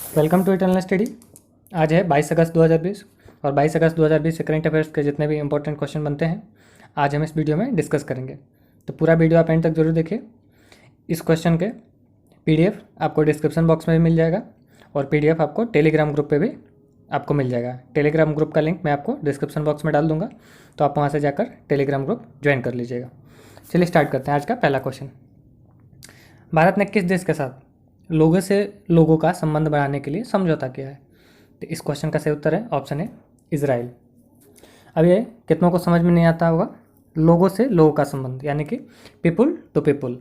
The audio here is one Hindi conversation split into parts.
Welcome to eternal study. आज है 22 अगस्त 2020 और 22 अगस्त 2020 से करंट अफेयर्स के जितने भी इंपॉर्टेंट क्वेश्चन बनते हैं आज हम इस वीडियो में डिस्कस करेंगे। तो पूरा वीडियो आप एंड तक जरूर देखिए। इस क्वेश्चन के पीडीएफ आपको डिस्क्रिप्शन बॉक्स में भी मिल जाएगा और पीडीएफ आपको टेलीग्राम ग्रुप पे भी आपको मिल जाएगा। टेलीग्राम ग्रुप का लिंक मैं आपको डिस्क्रिप्शन बॉक्स में डाल दूंगा, तो आप वहाँ से जाकर टेलीग्राम ग्रुप ज्वाइन कर लीजिएगा। चलिए स्टार्ट करते हैं आज का पहला क्वेश्चन। भारत ने किस देश के साथ लोगों से लोगों का संबंध बढ़ाने के लिए समझौता किया है? तो इस क्वेश्चन का सही उत्तर है ऑप्शन ए इजराइल। अब ये कितनों को समझ में नहीं आता होगा, लोगों से लोगों का संबंध यानी कि पीपुल टू पीपुल,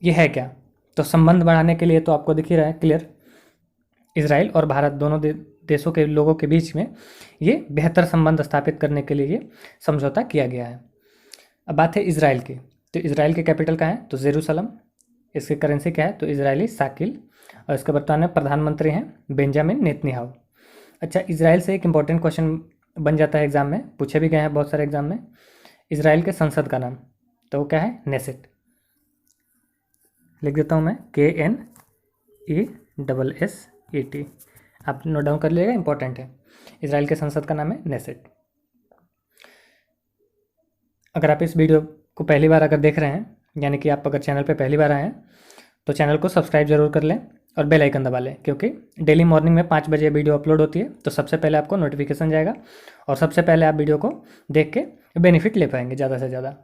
ये है क्या? तो संबंध बढ़ाने के लिए तो आपको दिख ही रहा है क्लियर, इजराइल और भारत दोनों देशों के लोगों के बीच में ये बेहतर संबंध स्थापित करने के लिए ये समझौता किया गया है। अब बात है इजराइल की, तो इजराइल की कैपिटल कहाँ है? तो जेरूसलम। इसकी करेंसी क्या है? तो इजरायली साकिल। और इसके वर्तमान में प्रधानमंत्री हैं बेंजामिन नेतन्याहू। अच्छा, इजराइल से एक इंपॉर्टेंट क्वेश्चन बन जाता है एग्जाम में, पूछे भी गए हैं बहुत सारे एग्जाम में। इजराइल के संसद का नाम तो वो क्या है? नेसेट। लिख देता हूँ मैं KNESSET, आप नोट डाउन कर लीजिएगा, इंपॉर्टेंट है। इजराइल के संसद का नाम है नेसेट। अगर आप इस वीडियो को पहली बार अगर देख रहे हैं, यानी कि आप अगर चैनल पे पहली बार आए हैं, तो चैनल को सब्सक्राइब जरूर कर लें और बेल आइकन दबा लें, क्योंकि डेली मॉर्निंग में 5 बजे वीडियो अपलोड होती है, तो सबसे पहले आपको नोटिफिकेशन जाएगा और सबसे पहले आप वीडियो को देख के बेनिफिट ले पाएंगे ज़्यादा से ज़्यादा।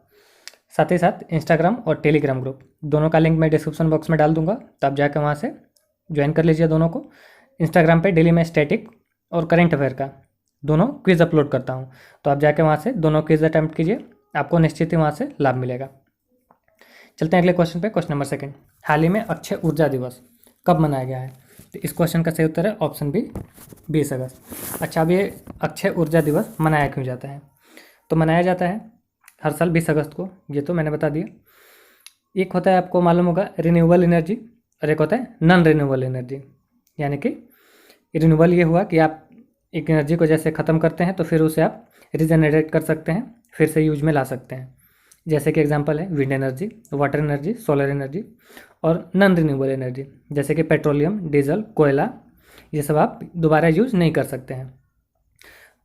साथ ही साथ इंस्टाग्राम और टेलीग्राम ग्रुप दोनों का लिंक मैं डिस्क्रिप्शन बॉक्स में डाल दूंगा, तो आप जाकर वहाँ से ज्वाइन कर लीजिए दोनों को। इंस्टाग्राम पर डेली मैं स्टैटिक और करेंट अफेयर का दोनों क्विज़ अपलोड करता हूँ, तो आप जाके वहाँ से दोनों क्विज़ अटैम्प्ट कीजिए, आपको निश्चित ही वहाँ से लाभ मिलेगा। चलते हैं अगले क्वेश्चन पे, क्वेश्चन नंबर सेकंड। हाल ही में अक्षय ऊर्जा दिवस कब मनाया गया है? तो इस क्वेश्चन का सही उत्तर है ऑप्शन बी 20 अगस्त। अच्छा, अब ये अक्षय ऊर्जा दिवस मनाया क्यों जाता है? तो मनाया जाता है हर साल 20 अगस्त को, ये तो मैंने बता दिया। एक होता है, आपको मालूम होगा, रिन्यूएबल एनर्जी, और एक होता है नॉन रिन्यूएबल एनर्जी। यानी कि रिन्यूएबल ये हुआ कि आप एक एनर्जी को जैसे ख़त्म करते हैं तो फिर उसे आप रिजनरेट कर सकते हैं, फिर से यूज में ला सकते हैं। जैसे कि एग्जांपल है wind energy, water energy, solar energy. और नॉन रिन्यूएबल एनर्जी जैसे कि पेट्रोलियम, डीजल, कोयला, ये सब आप दोबारा यूज नहीं कर सकते हैं।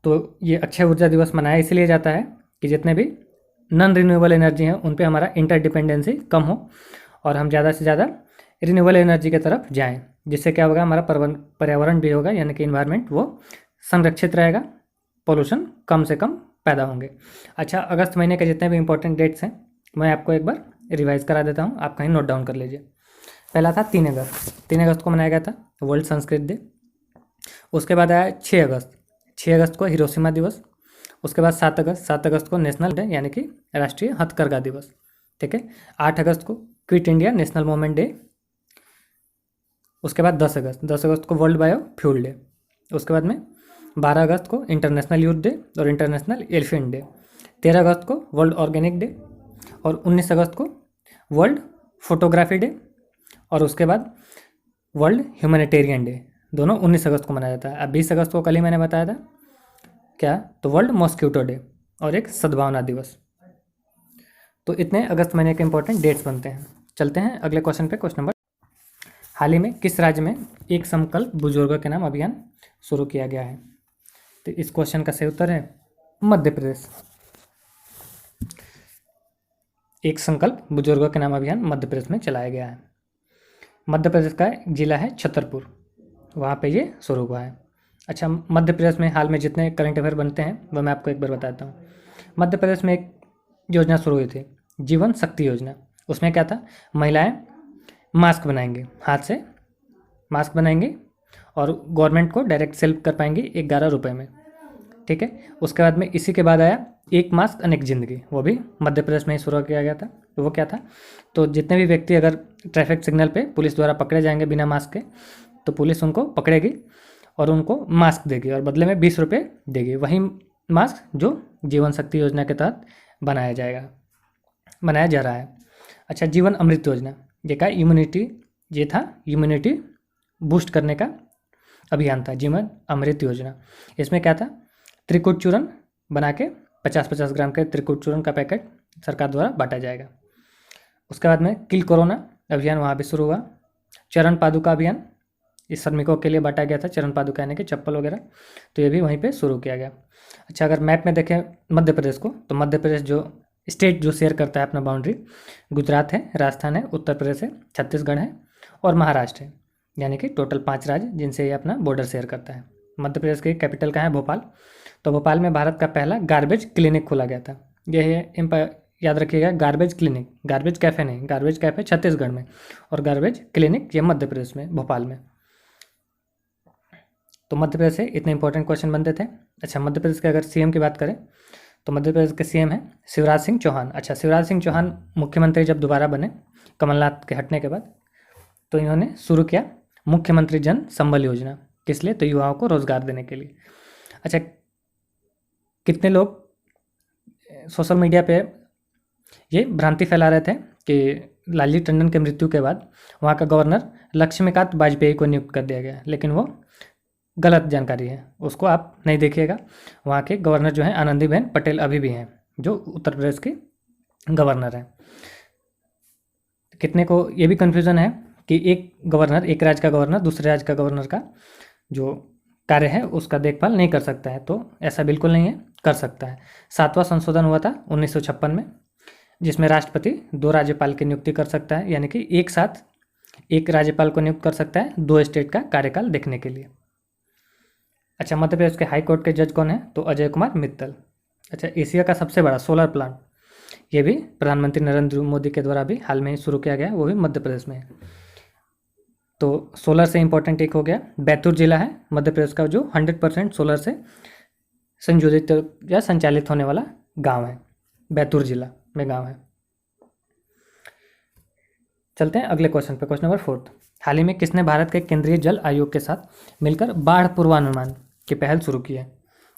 तो ये अक्षय ऊर्जा दिवस मनाया इसलिए जाता है कि जितने भी नॉन रिन्यूएबल एनर्जी हैं उन पे हमारा इंटरडिपेंडेंसी कम हो और हम ज़्यादा से ज़्यादा रिन्यूएबल एनर्जी की तरफ जाएँ, जिससे क्या होगा, हमारा पर्यावरण भी होगा, यानी कि इन्वायरमेंट वो संरक्षित रहेगा, पोल्यूशन कम से कम पैदा होंगे। अच्छा, अगस्त महीने के जितने भी इंपॉर्टेंट डेट्स हैं मैं आपको एक बार रिवाइज करा देता हूँ, आप कहीं नोट डाउन कर लीजिए। पहला था 3 अगस्त। 3 अगस्त को मनाया गया था वर्ल्ड संस्कृत डे। उसके बाद आया 6 अगस्त। 6 अगस्त को हिरोशिमा दिवस। उसके बाद 7 अगस्त। 7 अगस्त को नेशनल डे यानी कि राष्ट्रीय हथकरघा दिवस। ठीक है। 8 अगस्त को quit India national movement day. उसके बाद 10 अगस्त। 10 अगस्त को वर्ल्ड बायो फ्यूल डे। उसके बाद में 12 अगस्त को इंटरनेशनल यूथ डे और इंटरनेशनल एलिफेंट डे। 13 अगस्त को वर्ल्ड ऑर्गेनिक डे और 19 अगस्त को वर्ल्ड फोटोग्राफी डे और उसके बाद वर्ल्ड ह्यूमैनिटेरियन डे। दोनों 19 अगस्त को मनाया जाता है। अब 20 अगस्त को कल ही मैंने बताया था क्या, तो वर्ल्ड मॉस्क्यूटो डे और एक सद्भावना दिवस। तो इतने अगस्त महीने के इंपॉर्टेंट डेट्स बनते हैं। चलते हैं अगले क्वेश्चन पे, क्वेश्चन नंबर। हाल ही में किस राज्य में एक संकल्प बुजुर्गों के नाम अभियान शुरू किया गया है? तो इस क्वेश्चन का सही उत्तर है मध्य प्रदेश। एक संकल्प बुजुर्गों के नाम अभियान मध्य प्रदेश में चलाया गया है। मध्य प्रदेश का जिला है छतरपुर, वहाँ पे ये शुरू हुआ है। अच्छा, मध्य प्रदेश में हाल में जितने करंट अफेयर बनते हैं वह मैं आपको एक बार बताता हूँ। मध्य प्रदेश में एक योजना शुरू हुई थी, जीवन शक्ति योजना। उसमें क्या था, महिलाएं मास्क बनाएंगे, हाथ से मास्क बनाएंगे और गवर्नमेंट को डायरेक्ट सेल कर पाएंगे 11 रुपये में। ठीक है। उसके बाद में इसी के बाद आया एक मास्क अनेक ज़िंदगी, वो भी मध्य प्रदेश में ही शुरू किया गया था। तो वो क्या था, तो जितने भी व्यक्ति अगर ट्रैफिक सिग्नल पे पुलिस द्वारा पकड़े जाएंगे बिना मास्क के, तो पुलिस उनको पकड़ेगी और उनको मास्क देगी और बदले में 20 रुपये देगी। वही मास्क जो जीवन शक्ति योजना के तहत बनाया जा रहा है। अच्छा, जीवन अमृत योजना, ये क्या, ये था इम्यूनिटी बूस्ट करने का अभियान था, जीवन अमृत योजना। इसमें क्या था, त्रिकुट चूर्ण बना के 50-50 ग्राम के त्रिकुट चूर्ण का पैकेट सरकार द्वारा बांटा जाएगा। उसके बाद में किल कोरोना अभियान वहाँ भी शुरू हुआ। चरण पादुका अभियान, इस श्रमिकों के लिए बांटा गया था चरण पादुका यानी कि चप्पल वगैरह, तो ये भी वहीं पे शुरू किया गया। अच्छा, अगर मैप में देखें मध्य प्रदेश को, तो मध्य प्रदेश जो स्टेट जो शेयर करता है अपना बाउंड्री, गुजरात है, राजस्थान है, उत्तर प्रदेश है, छत्तीसगढ़ है और महाराष्ट्र है, यानी कि टोटल 5 राज्य जिनसे ये अपना बॉर्डर शेयर करता है। मध्य प्रदेश की कैपिटल कहाँ है? भोपाल। तो भोपाल में भारत का पहला गार्बेज क्लिनिक खोला गया था। यह है, याद रखिएगा, गार्बेज क्लिनिक, गार्बेज कैफ़े नहीं, गार्बेज कैफ़े छत्तीसगढ़ में और गार्बेज क्लिनिक ये मध्य प्रदेश में, भोपाल में। तो मध्य प्रदेश से इतने इंपॉर्टेंट क्वेश्चन बनते थे। अच्छा, मध्य प्रदेश के अगर सीएम की बात करें तो मध्य प्रदेश के सीएम हैं शिवराज सिंह चौहान। अच्छा, शिवराज सिंह चौहान मुख्यमंत्री जब दोबारा बने कमलनाथ के हटने के बाद, तो इन्होंने शुरू किया मुख्यमंत्री जन संबल योजना। किस लिए? तो युवाओं को रोजगार देने के लिए। अच्छा, कितने लोग सोशल मीडिया पे ये भ्रांति फैला रहे थे कि लालजी टंडन के मृत्यु के बाद वहाँ का गवर्नर लक्ष्मीकांत वाजपेयी को नियुक्त कर दिया गया, लेकिन वो गलत जानकारी है, उसको आप नहीं देखिएगा। वहाँ के गवर्नर जो हैं आनंदीबेन पटेल अभी भी हैं, जो उत्तर प्रदेश के गवर्नर हैं। कितने को ये भी कन्फ्यूज़न है कि एक गवर्नर, एक राज्य का गवर्नर दूसरे राज्य का गवर्नर का जो कार्य है उसका देखभाल नहीं कर सकता है, तो ऐसा बिल्कुल नहीं है, कर सकता है। 7वां संशोधन हुआ था 1956 में, जिसमें राष्ट्रपति 2 राज्यपाल की नियुक्ति कर सकता है, यानी कि एक साथ एक राज्यपाल को नियुक्त कर सकता है 2 स्टेट का कार्यकाल देखने के लिए। अच्छा, मध्य प्रदेश के हाई कोर्ट के जज कौन है? तो अजय कुमार मित्तल। अच्छा, एशिया का सबसे बड़ा सोलर प्लांट, ये भी प्रधानमंत्री नरेंद्र मोदी के द्वारा भी हाल में ही शुरू किया गया है, वो भी मध्य प्रदेश में है। तो सोलर से इंपॉर्टेंट एक हो गया बैतूल जिला है मध्य प्रदेश का, जो 100% सोलर से संयोजित या संचालित होने वाला गांव है, बैतूल जिला में गांव है। चलते हैं अगले क्वेश्चन पे, क्वेश्चन नंबर 4। हाल ही में किसने भारत के केंद्रीय जल आयोग के साथ मिलकर बाढ़ पूर्वानुमान की पहल शुरू की है?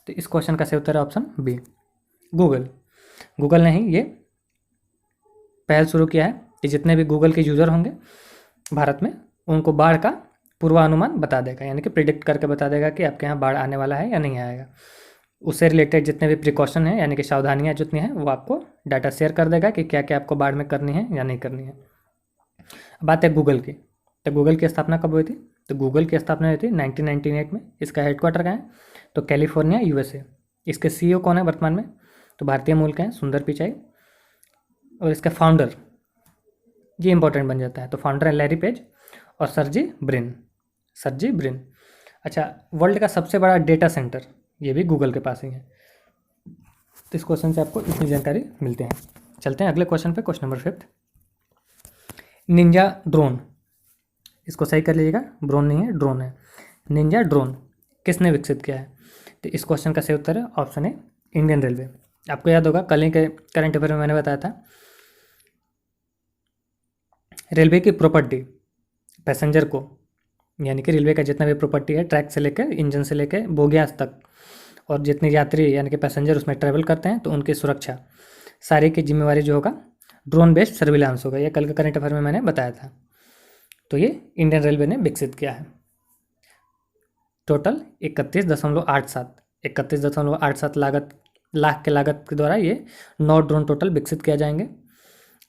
तो इस क्वेश्चन का सही उत्तर है ऑप्शन बी, गूगल। गूगल ने ही ये पहल शुरू किया है कि जितने भी गूगल के यूज़र होंगे भारत में, उनको बाढ़ का पूर्वानुमान बता देगा, यानी कि प्रिडिक्ट करके बता देगा कि आपके यहाँ बाढ़ आने वाला है या नहीं आएगा। उससे रिलेटेड जितने भी प्रिकॉशन हैं, यानी कि सावधानियाँ जितनी हैं, वो आपको डाटा शेयर कर देगा कि क्या क्या आपको बाढ़ में करनी है या नहीं करनी है। बात है गूगल की, तो गूगल की स्थापना कब हुई थी? तो गूगल की स्थापना हुई थी 1998 में। इसका हेडक्वार्टर कहाँ है? तो कैलिफोर्निया, यूएसए। इसके सीईओ कौन है वर्तमान में? तो भारतीय मूल के हैं, सुंदर पिचाई। और इसका फाउंडर, ये इंपॉर्टेंट बन जाता है, तो फाउंडर है लैरी पेज और सर्जी ब्रिन। अच्छा, वर्ल्ड का सबसे बड़ा डेटा सेंटर ये भी गूगल के पास ही है। तो इस क्वेश्चन से आपको इतनी जानकारी मिलते हैं। चलते हैं अगले क्वेश्चन पे, क्वेश्चन नंबर 5। निंजा ड्रोन, इसको सही कर लीजिएगा, ड्रोन नहीं है, ड्रोन है। निंजा ड्रोन किसने विकसित किया है? तो इस क्वेश्चन का सही उत्तर है ऑप्शन ए, इंडियन रेलवे। आपको याद होगा कल ही के करंट अफेयर में मैंने बताया था, रेलवे की प्रॉपर्टी पैसेंजर को, यानी कि रेलवे का जितना भी प्रॉपर्टी है, ट्रैक से लेकर इंजन से लेकर बोगियास तक, और जितने यात्री यानी कि पैसेंजर उसमें ट्रैवल करते हैं, तो उनकी सुरक्षा सारी की जिम्मेवारी जो होगा ड्रोन बेस्ड सर्विलांस होगा। ये कल के करंट अफेयर में मैंने बताया था। तो ये इंडियन रेलवे ने विकसित किया है। टोटल 31.87 लाख के लागत के द्वारा ये 9 ड्रोन टोटल विकसित किया जाएंगे।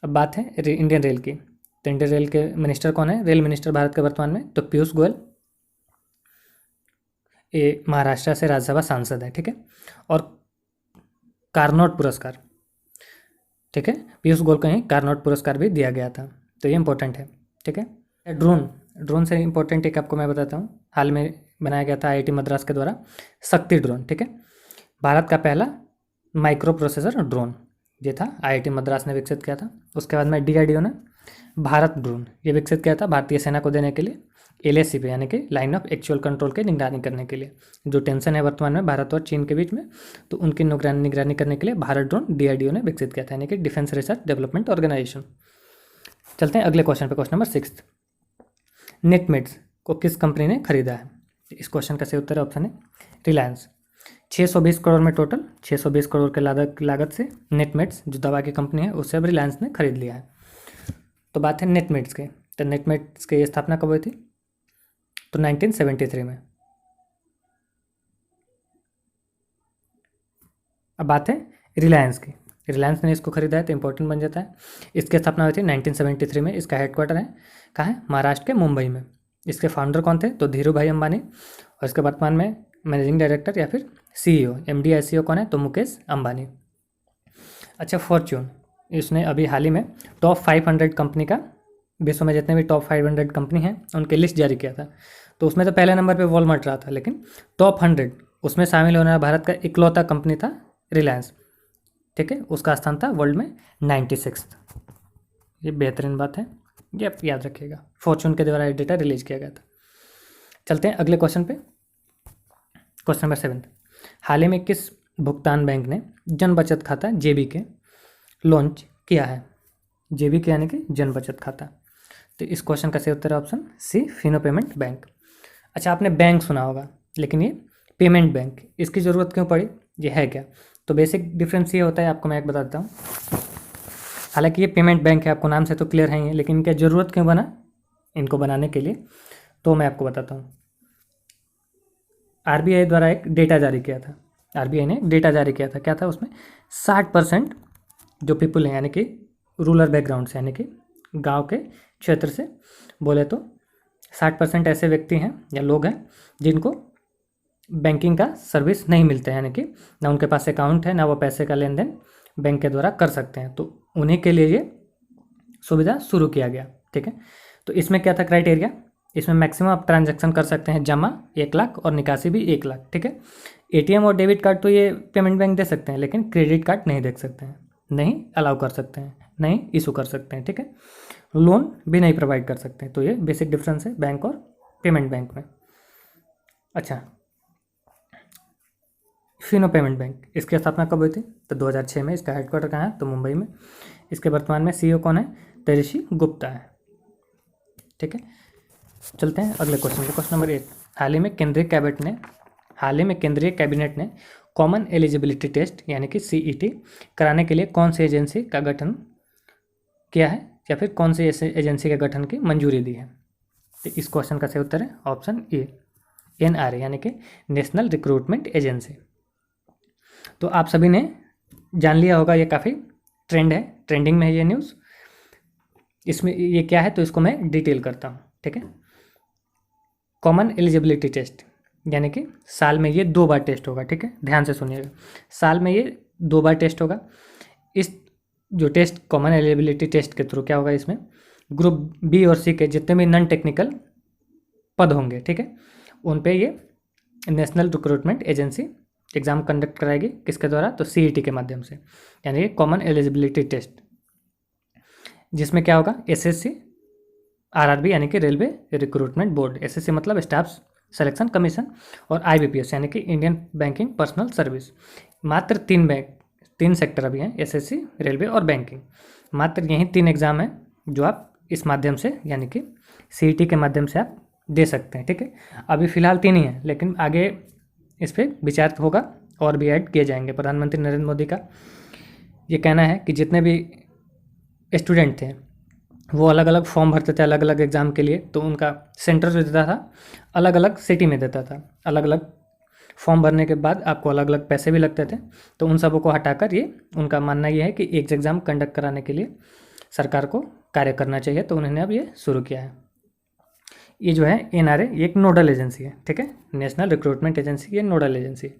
अब बात है इंडियन रेल की, तो इंडियन रेल के मिनिस्टर कौन है? रेल मिनिस्टर भारत के वर्तमान में, तो पीयूष गोयल। ये महाराष्ट्र से राज्यसभा सांसद है, ठीक है। और कार्नोट पुरस्कार, ठीक है, पीयूष गोयल को ही कार्नोट पुरस्कार भी दिया गया था, तो ये इंपॉर्टेंट है, ठीक है। ड्रोन से इंपॉर्टेंट एक आपको मैं बताता हूँ, हाल में बनाया गया था आईआईटी मद्रास के द्वारा शक्ति ड्रोन, ठीक है। भारत का पहला माइक्रो प्रोसेसर ड्रोन ये था, आईआईटी मद्रास ने विकसित किया था। उसके बाद में डीआरडीओ ने भारत ड्रोन ये विकसित किया था भारतीय सेना को देने के लिए, एलएसी पे, यानी कि लाइन ऑफ एक्चुअल कंट्रोल की निगरानी करने के लिए। जो टेंशन है वर्तमान में भारत और चीन के बीच में, तो उनकी निगरानी करने के लिए भारत ड्रोन डीआरडीओ ने विकसित किया था, यानी कि डिफेंस रिसर्च डेवलपमेंट ऑर्गेनाइजेशन। चलते हैं अगले क्वेश्चन पे, क्वेश्चन नंबर 6। नेटमेट्स को किस कंपनी ने खरीदा है? इस क्वेश्चन का सही उत्तर ऑप्शन है रिलायंस। 620 करोड़ में टोटल 620 करोड़ के लागत से नेटमेट्स जो दवा की कंपनी है उसे अब रिलायंस ने खरीद लिया है। तो बात है नेटमेट्स के, तो नेटमेट्स की स्थापना कब हुई थी? तो 1973 में। अब बात है रिलायंस की, रिलायंस ने इसको खरीदा है तो इंपॉर्टेंट बन जाता है। इसकी स्थापना हुई थी 1973 में। इसका हेडक्वार्टर है कहाँ है? महाराष्ट्र के मुंबई में। इसके फाउंडर कौन थे? तो धीरू भाई अंबानी। और इसके वर्तमान में मैनेजिंग डायरेक्टर या फिर CEO, MD या CEO कौन है? तो मुकेश अंबानी। अच्छा, फॉर्च्यून, इसने अभी हाल ही में टॉप 500 कंपनी का, विश्व में जितने भी टॉप 500 कंपनी हैं उनकी लिस्ट जारी किया था। तो उसमें तो पहले नंबर पे वॉलमार्ट रहा था, लेकिन टॉप 100 उसमें शामिल होने वाला भारत का इकलौता कंपनी था रिलायंस। ठीक है, उसका स्थान था वर्ल्ड में 96। ये बेहतरीन बात है, ये आप याद रखिएगा। फॉर्च्यून के द्वारा ये डेटा रिलीज किया गया था। चलते हैं अगले क्वेश्चन पे। क्वेश्चन नंबर 7, हाल ही में किस भुगतान बैंक ने जन बचत खाता JBK लॉन्च किया है? JBK यानी कि जन बचत खाता। तो इस क्वेश्चन का सही उत्तर है option C, Fino payment bank. अच्छा, आपने बैंक सुना होगा, लेकिन ये पेमेंट बैंक, इसकी ज़रूरत क्यों पड़ी? ये है क्या? तो बेसिक डिफरेंस ये होता है, आपको मैं एक बताता हूँ। हालांकि ये पेमेंट बैंक है, आपको नाम से तो क्लियर है ही है, लेकिन इनकी ज़रूरत क्यों बना इनको बनाने के लिए, तो मैं आपको बताता हूँ। RBI द्वारा एक डेटा जारी किया था। RBI ने डेटा जारी किया था, क्या था उसमें? 60% जो पीपल हैं, यानी कि रूरल बैकग्राउंड से, यानी कि गांव के क्षेत्र से बोले तो 60% ऐसे व्यक्ति हैं या लोग हैं जिनको बैंकिंग का सर्विस नहीं मिलता है, यानी कि ना उनके पास अकाउंट है, ना वो पैसे का लेन देन बैंक के द्वारा कर सकते हैं। तो उन्हीं के लिए ये सुविधा शुरू किया गया। ठीक है, तो इसमें क्या था क्राइटेरिया? इसमें मैक्सिमम आप ट्रांजैक्शन कर सकते हैं, जमा 1 लाख और निकासी भी 1 लाख। ठीक है, ATM और डेबिट कार्ड तो ये पेमेंट बैंक दे सकते हैं, लेकिन क्रेडिट कार्ड नहीं दे सकते हैं, नहीं अलाउ कर सकते हैं, नहीं इशू कर सकते हैं। ठीक है, लोन भी नहीं प्रोवाइड कर सकते हैं। तो ये बेसिक डिफरेंस है बैंक और पेमेंट बैंक में। अच्छा, फिनो पेमेंट बैंक, इसकी स्थापना कब हुई थी? तो 2006 में। इसका हेडक्वार्टर कहाँ है? तो मुंबई में। इसके वर्तमान में CEO कौन है? तेजस्वी गुप्ता है। ठीक है, चलते हैं अगले क्वेश्चन पे। क्वेश्चन नंबर 8, हाल ही में केंद्रीय कैबिनेट ने कॉमन एलिजिबिलिटी टेस्ट यानी कि CET कराने के लिए कौन सी एजेंसी का गठन किया है, या फिर कौन सी एजेंसी के गठन की मंजूरी दी है? तो इस क्वेश्चन का सही उत्तर है ऑप्शन A, NRA यानी कि नेशनल रिक्रूटमेंट एजेंसी। तो आप सभी ने जान लिया होगा, ये काफ़ी ट्रेंडिंग में है ये न्यूज़। इसमें ये क्या है, तो इसको मैं डिटेल करता हूँ। ठीक है, कॉमन एलिजिबिलिटी टेस्ट यानी कि साल में ये 2 बार टेस्ट होगा। ठीक है, ध्यान से सुनिएगा, साल में ये 2 बार टेस्ट होगा। इस जो टेस्ट कॉमन एलिजिबिलिटी टेस्ट के थ्रू क्या होगा, इसमें ग्रुप B और C के जितने भी नॉन टेक्निकल पद होंगे, ठीक है, उन पे ये national recruitment agency exam conduct कराएगी। किसके द्वारा? तो CET के माध्यम से, यानी कि कॉमन एलिजिबिलिटी टेस्ट, जिसमें क्या होगा, SSC RRB यानी कि रेलवे रिक्रूटमेंट बोर्ड, SSC मतलब स्टाफ सिलेक्शन कमीशन, और IBPS यानी कि इंडियन बैंकिंग पर्सनल सर्विस। मात्र 3 सेक्टर अभी हैं, SSC, रेलवे और बैंकिंग। मात्र यही 3 एग्ज़ाम हैं जो आप इस माध्यम से यानी कि CET के माध्यम से आप दे सकते हैं। ठीक है, अभी फ़िलहाल 3 ही हैं, लेकिन आगे इस पर विचार होगा और भी ऐड किए जाएंगे। प्रधानमंत्री नरेंद्र मोदी का ये कहना है कि जितने भी स्टूडेंट थे वो अलग अलग फॉर्म भरते थे अलग अलग एग्ज़ाम के लिए, तो उनका सेंटर जो देता था अलग अलग सिटी में देता था। अलग अलग फॉर्म भरने के बाद आपको अलग अलग पैसे भी लगते थे, तो उन सबको हटाकर ये उनका मानना ये है कि एक एग्ज़ाम कंडक्ट कराने के लिए सरकार को कार्य करना चाहिए, तो उन्होंने अब ये शुरू किया है। ये जो है NRA, ये एक नोडल एजेंसी है। ठीक है, नेशनल रिक्रूटमेंट एजेंसी, ये नोडल एजेंसी है।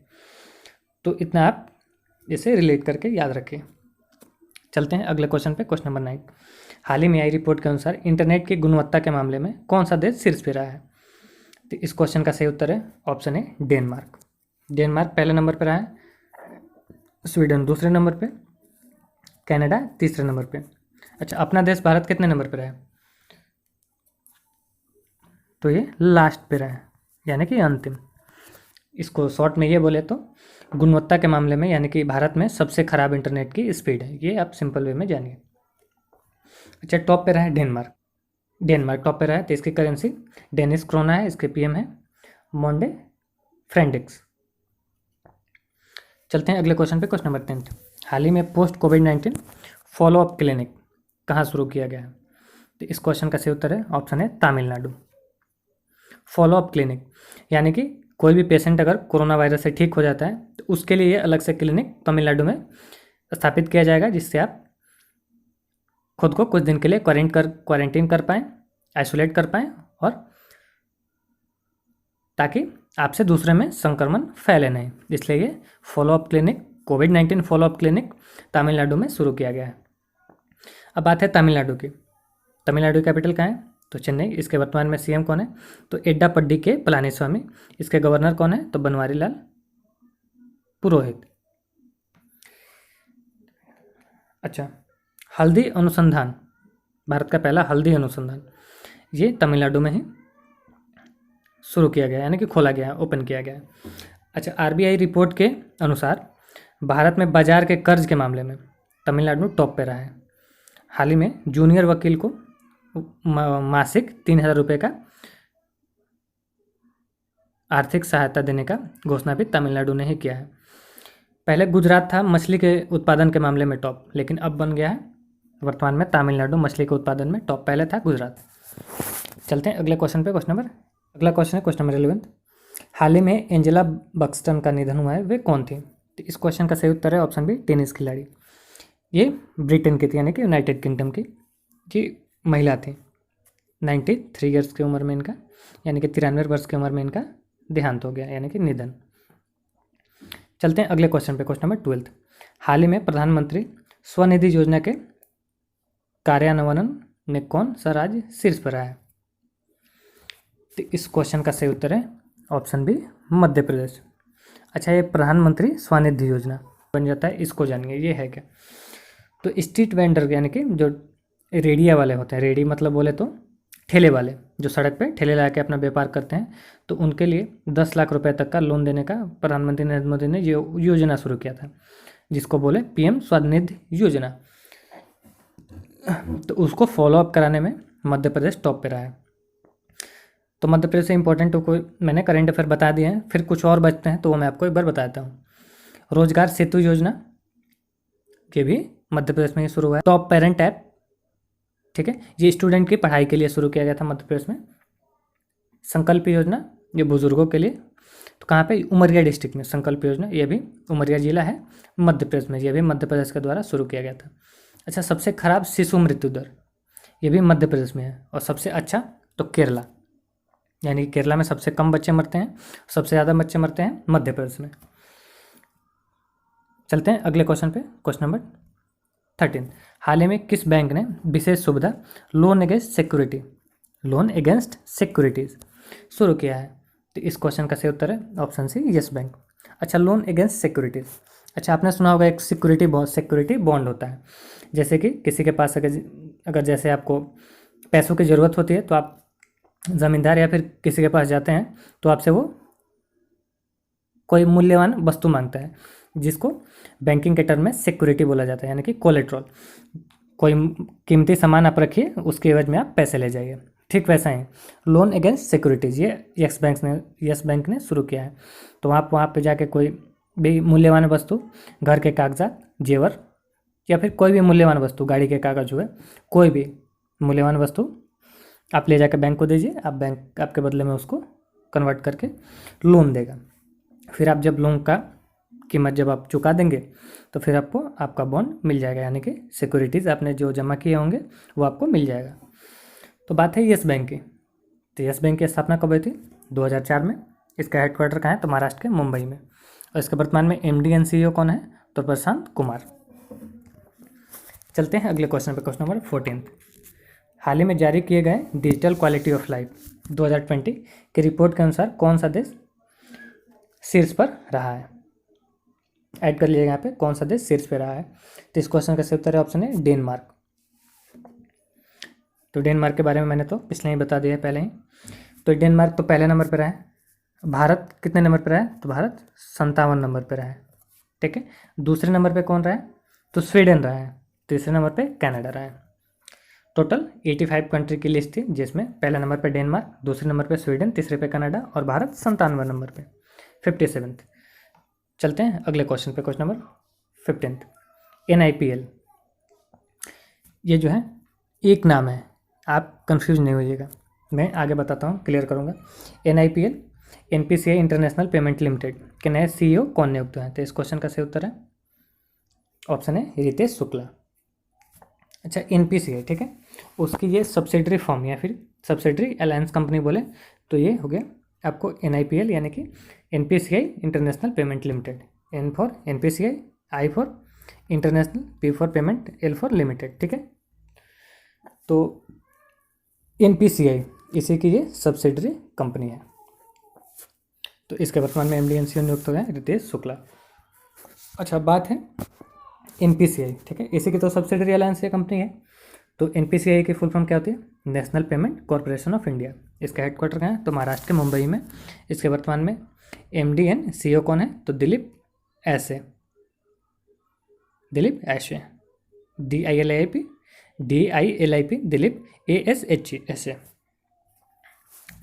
तो इतना आप इसे रिलेट करके याद रखिए। चलते हैं अगले क्वेश्चन पे। क्वेश्चन नंबर 9, हाल ही में आई रिपोर्ट के अनुसार इंटरनेट की गुणवत्ता के मामले में कौन सा देश शीर्ष पे रहा है? तो इस क्वेश्चन का सही उत्तर है ऑप्शन ए, डेनमार्क। डेनमार्क पहले नंबर पर रहा है, स्वीडन दूसरे नंबर पे, कनाडा तीसरे नंबर पे। अच्छा, अपना देश भारत कितने नंबर पर है? तो ये लास्ट पे रहा है, यानी कि अंतिम। इसको शॉर्ट में ये बोले तो गुणवत्ता के मामले में यानी कि भारत में सबसे खराब इंटरनेट की स्पीड है, ये आप सिंपल वे में जानिए। अच्छा, टॉप पे रहा है डेनमार्क टॉप पे रहा है। तो इसकी करेंसी डेनिश क्रोना है, इसके PM है मोंडे फ्रेंडिक्स। चलते हैं अगले क्वेश्चन पे। क्वेश्चन नंबर 10, हाल ही में पोस्ट कोविड-19 फॉलोअप क्लिनिक कहाँ शुरू किया गया है? तो इस क्वेश्चन का सही उत्तर है ऑप्शन है तमिलनाडु। फॉलोअप क्लिनिक यानी कि कोई भी पेशेंट अगर कोरोना वायरस से ठीक हो जाता है तो उसके लिए अलग से क्लिनिक तमिलनाडु में स्थापित किया जाएगा, जिससे आप खुद को कुछ दिन के लिए क्वारंटीन कर पाएँ, आइसोलेट कर पाएँ और ताकि आपसे दूसरे में संक्रमण फैले नहीं, इसलिए ये फॉलोअप क्लिनिक, कोविड-19 फॉलोअप क्लिनिक तमिलनाडु में शुरू किया गया है। अब बात है तमिलनाडु की। तमिलनाडु की कैपिटल कहाँ है? तो चेन्नई। इसके वर्तमान में सीएम कौन है? तो एड्डापड्डी के पलानीस्वामी। इसके गवर्नर कौन है? तो बनवारी लाल पुरोहित। अच्छा, हल्दी अनुसंधान, भारत का पहला हल्दी अनुसंधान, ये तमिलनाडु में ही शुरू किया गया, यानी कि खोला गया है, ओपन किया गया है। अच्छा, आरबीआई रिपोर्ट के अनुसार भारत में बाजार के कर्ज के मामले में तमिलनाडु टॉप पे रहा है। हाल ही में जूनियर वकील को मासिक 3,000 रुपये का आर्थिक सहायता देने का घोषणा भी तमिलनाडु ने ही किया है। पहले गुजरात था मछली के उत्पादन के मामले में टॉप, लेकिन अब बन गया है वर्तमान में तमिलनाडु मछली के उत्पादन में टॉप। पहले था गुजरात। चलते हैं अगले क्वेश्चन पे। अगला क्वेश्चन है क्वेश्चन नंबर 11। हाल ही में एंजेला बक्सटन का निधन हुआ है, वे कौन थी? तो इस क्वेश्चन का सही उत्तर है ऑप्शन बी, टेनिस खिलाड़ी। ये ब्रिटेन की थी, यानी कि यूनाइटेड किंगडम की। ये महिला थी। 93 ईयर्स की उम्र में इनका, यानी कि 93 वर्ष की उम्र में इनका देहांत हो गया, यानी कि निधन। चलते हैं अगले क्वेश्चन पे। Question number 12। हाल ही में प्रधानमंत्री स्वनिधि योजना के कार्यान्वयन में कौन सा राज्य शीर्ष पर आया है? तो इस क्वेश्चन का सही उत्तर है ऑप्शन बी, मध्य प्रदेश। अच्छा, ये प्रधानमंत्री स्वनिधि योजना बन जाता है, इसको जानिए ये है क्या। तो स्ट्रीट वेंडर, यानी कि जो रेडिया वाले होते हैं, रेडी मतलब बोले तो ठेले वाले, जो सड़क पे ठेले लगा के अपना व्यापार करते हैं, तो उनके लिए 10 लाख रुपए तक का लोन देने का प्रधानमंत्री नरेंद्र मोदी ने ये योजना शुरू किया था, जिसको बोले पीएम स्वनिधि योजना। तो उसको फॉलोअप कराने में मध्य प्रदेश टॉप पे रहा है। तो मध्य प्रदेश से इंपॉर्टेंट कोई मैंने करंट अफेयर बता दिए हैं, फिर कुछ और बचते हैं तो वो मैं आपको एक बार बताता हूँ। रोजगार सेतु योजना, ये भी मध्य प्रदेश में ही शुरू हुआ है। टॉप पेरेंट ऐप, ठीक है, ये स्टूडेंट की पढ़ाई के लिए शुरू किया गया था मध्य प्रदेश में। संकल्प योजना, ये बुजुर्गों के लिए। तो कहाँ पे? उमरिया डिस्ट्रिक्ट में संकल्प योजना, ये भी उमरिया जिला है मध्य प्रदेश में, ये भी मध्य प्रदेश के द्वारा शुरू किया गया था। अच्छा, सबसे खराब शिशु मृत्यु दर, ये भी मध्य प्रदेश में है। और सबसे अच्छा तो केरला, यानी केरला में सबसे कम बच्चे मरते हैं, सबसे ज़्यादा बच्चे मरते हैं मध्य प्रदेश में। चलते हैं अगले क्वेश्चन पे। Question number 13। हाल ही में किस बैंक ने विशेष सुविधा लोन अगेंस्ट सिक्योरिटीज शुरू किया है? तो इस क्वेश्चन का सही उत्तर है ऑप्शन सी, यस बैंक। अच्छा, लोन अगेंस्ट सिक्योरिटीज, अच्छा आपने सुना होगा एक सिक्योरिटी बॉन्ड होता है। जैसे कि किसी के पास अगर जैसे आपको पैसों की ज़रूरत होती है, तो आप ज़मींदार या फिर किसी के पास जाते हैं, तो आपसे वो कोई मूल्यवान वस्तु मांगता है, जिसको बैंकिंग के टर्म में सिक्योरिटी बोला जाता है, यानी कि कोलेट्रल। कोई कीमती सामान आप रखिए, उसके एवज में आप पैसे ले जाइए। ठीक वैसा ही लोन अगेंस्ट सिक्योरिटीज़ ये यस बैंक ने शुरू किया है। तो आप वहाँ पे जाके कोई भी मूल्यवान वस्तु, घर के कागजात, जेवर या फिर कोई भी मूल्यवान वस्तु, गाड़ी के कागज हुए, कोई भी मूल्यवान वस्तु आप ले जाकर बैंक को दीजिए, आप बैंक आपके बदले में उसको कन्वर्ट करके लोन देगा। फिर आप जब लोन का कीमत जब आप चुका देंगे, तो फिर आपको आपका बॉन्ड मिल जाएगा, यानी कि सिक्योरिटीज़ आपने जो जमा किए होंगे वो आपको मिल जाएगा। तो बात है यस बैंक की। तो यस बैंक की स्थापना कब हुई थी? 2004 में। इसका हेडक्वार्टर कहाँ है? तो महाराष्ट्र के मुंबई में। और इसके वर्तमान में MD एंड CEO कौन है? तो प्रशांत कुमार। चलते हैं अगले क्वेश्चन पे। Question number 14। हाल ही में जारी किए गए डिजिटल क्वालिटी ऑफ लाइफ 2020 की रिपोर्ट के अनुसार कौन सा देश शीर्ष पर रहा है? ऐड कर लीजिएगा यहाँ पे, कौन सा देश शीर्ष पे रहा है। तो इस क्वेश्चन का सही उत्तर है ऑप्शन है डेनमार्क। तो डेनमार्क के बारे में मैंने तो पिछले ही बता दिया है पहले ही। तो डेनमार्क तो पहले नंबर पर रहा है। भारत कितने नंबर पर रहा है? तो भारत 57 नंबर पर रहा है। ठीक है, दूसरे नंबर पे कौन रहा है? तो स्वीडन रहा है। तीसरे नंबर पे कनाडा रहा है। टोटल 85 कंट्री की लिस्ट थी, जिसमें पहले नंबर पे डेनमार्क, दूसरे नंबर पे स्वीडन, तीसरे पे कनाडा और भारत 57 नंबर पे, 57th। चलते हैं अगले क्वेश्चन पे। Question number 15। NIPL, ये जो है एक नाम है, आप कंफ्यूज नहीं होइएगा, मैं आगे बताता हूँ, क्लियर करूँगा। NIPL NPCI international payment limited के नए CEO कौन नियुक्त हुए हैं? तो इस क्वेश्चन का सही उत्तर है ऑप्शन है रितेश शुक्ला। अच्छा, NPCI, ठीक है, उसकी ये सब्सिडरी फॉर्म या फिर सब्सिडरी अलायंस कंपनी बोले तो ये हो गया आपको NIPL यानी कि NPCI international payment limited, N for NPCI, I for international, P for payment, L for limited, ठीक है। तो NPCI इसी की ये सब्सिडरी कंपनी है। तो इसके वर्तमान में MD NCO नियुक्त हो गए रितेश शुक्ला। अच्छा, बात है NPCI, ठीक है, इसी की तो सब्सिडरी अलायंस ये कंपनी है। तो NPCI की फुल फॉर्म क्या होती है? National payment corporation of India. इसका हेडक्वार्टर कहाँ है? तो महाराष्ट्र के मुंबई में। इसके वर्तमान में MD एंड CEO कौन है? तो दिलीप ऐसे, DILIP दिलीप ASHE ऐसे।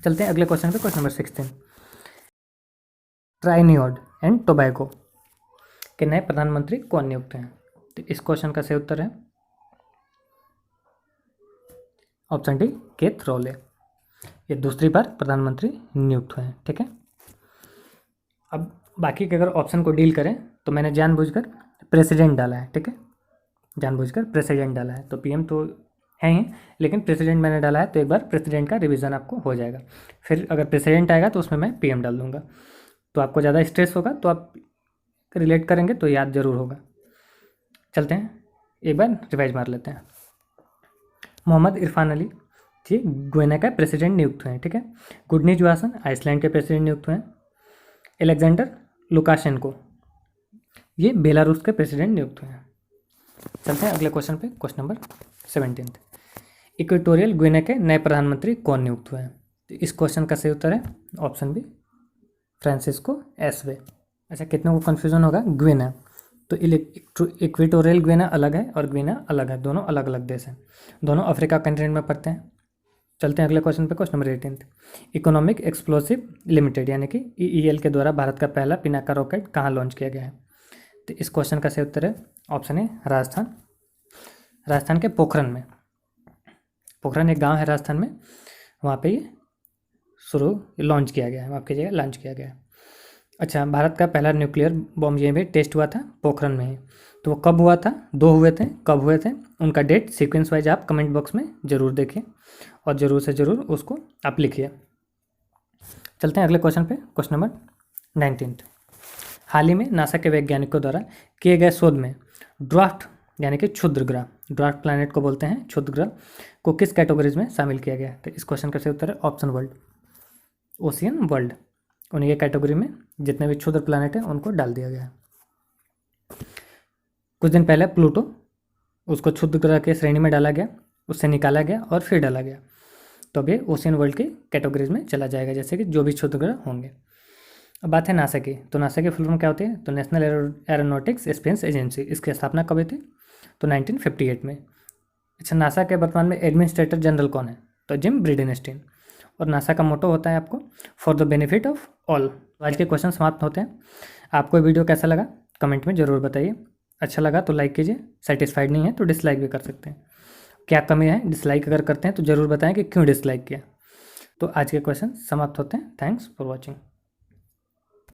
चलते हैं अगले क्वेश्चन पे, क्वेश्चन नंबर 16। ट्राइनिडाद एंड टोबैगो के नए प्रधानमंत्री कौन नियुक्त हैं? तो इस क्वेश्चन का सही उत्तर है ऑप्शन डी, केथ रॉले। ये दूसरी बार प्रधानमंत्री नियुक्त हुए हैं, ठीक है। अब बाकी के अगर ऑप्शन को डील करें तो मैंने जानबूझकर प्रेसिडेंट डाला है, ठीक है, जानबूझकर प्रेसिडेंट डाला है। तो PM तो है ही, लेकिन प्रेसिडेंट मैंने डाला है, तो एक बार प्रेसिडेंट का रिवीजन आपको हो जाएगा। फिर अगर प्रेसिडेंट आएगा तो उसमें मैं PM डाल दूंगा, तो आपको ज़्यादा स्ट्रेस होगा, तो आप रिलेट करेंगे तो याद जरूर होगा। चलते हैं एक बार रिवाइज मार लेते हैं। मोहम्मद इरफान अली जी गुयाना का प्रेसिडेंट नियुक्त हुए हैं, ठीक है। गुडनी जोहासन आइसलैंड के प्रेसिडेंट नियुक्त हुए हैं। एलेक्जेंडर लुकाशेंको ये बेलारूस के प्रेसिडेंट नियुक्त हुए हैं। चलते हैं अगले क्वेश्चन पे, क्वेश्चन नंबर 17। इक्वेटोरियल गुयाना के नए प्रधानमंत्री कौन नियुक्त हुए हैं? तो इस क्वेश्चन का सही उत्तर है ऑप्शन बी, फ्रांसिस्को एसवे। अच्छा, कितनों को कन्फ्यूजन होगा? गुयाना, तो इक्वेटोरियल गुयाना अलग है और गुयाना अलग है, दोनों अलग अलग देश हैं, दोनों अफ्रीका कंटिनेंट में पड़ते हैं। चलते हैं अगले क्वेश्चन पे, question number 18। Economic explosive limited यानी कि EEL के द्वारा भारत का पहला पिनाका रॉकेट कहाँ लॉन्च किया गया है? तो इस क्वेश्चन का सही उत्तर है ऑप्शन ए, राजस्थान। राजस्थान के पोखरन में, पोखरन एक गाँव है राजस्थान में, वहाँ पर ये लॉन्च किया गया है, माफ़ कीजिएगा, लॉन्च किया गया है। अच्छा, भारत का पहला न्यूक्लियर बॉम्ब ये भी टेस्ट हुआ था पोखरन में ही, तो वो कब हुआ था? 2 हुए थे, कब हुए थे? उनका डेट सीक्वेंस वाइज आप कमेंट बॉक्स में ज़रूर देखिए और ज़रूर से ज़रूर उसको आप लिखिए। चलते हैं अगले क्वेश्चन पे, क्वेश्चन नंबर 19। हाल ही में नासा के वैज्ञानिकों द्वारा किए गए शोध में ड्वार्फ यानी कि क्षुद्र ग्रह, ड्वार्फ प्लैनेट को बोलते हैं, क्षुद्र ग्रह को किस कैटेगरीज में शामिल किया गया है? तो इस क्वेश्चन का सही उत्तर है ऑप्शन वर्ल्ड, ओशियन वर्ल्ड। उन्हीं के कैटेगरी में जितने भी क्षुद्र प्लैनेट हैं उनको डाल दिया गया है। कुछ दिन पहले प्लूटो, उसको क्षुद्र ग्रह के श्रेणी में डाला गया, उससे निकाला गया और फिर डाला गया, तो अब ये ओशियन वर्ल्ड की कैटेगरीज में चला जाएगा, जैसे कि जो भी क्षुद्र ग्रह होंगे। अब बात है नासा की, तो नासा की फुल फॉर्म क्या होती है? तो नेशनल एरोनॉटिक्स स्पेस एजेंसी। इसकी स्थापना कब हुई थी? तो 1958 में। अच्छा, नासा के वर्तमान में एडमिनिस्ट्रेटर जनरल कौन है? तो जिम ब्रिडेनस्टीन। और नासा का मोटो होता है आपको for the benefit of all. आज के क्वेश्चन समाप्त होते हैं। आपको वीडियो कैसा लगा कमेंट में ज़रूर बताइए। अच्छा लगा तो लाइक कीजिए, सेटिस्फाइड नहीं है तो डिसलाइक भी कर सकते हैं। क्या कमी है? डिसलाइक अगर करते हैं तो ज़रूर बताएं कि क्यों डिसलाइक किया। तो आज के क्वेश्चन समाप्त होते हैं। Thanks for watching.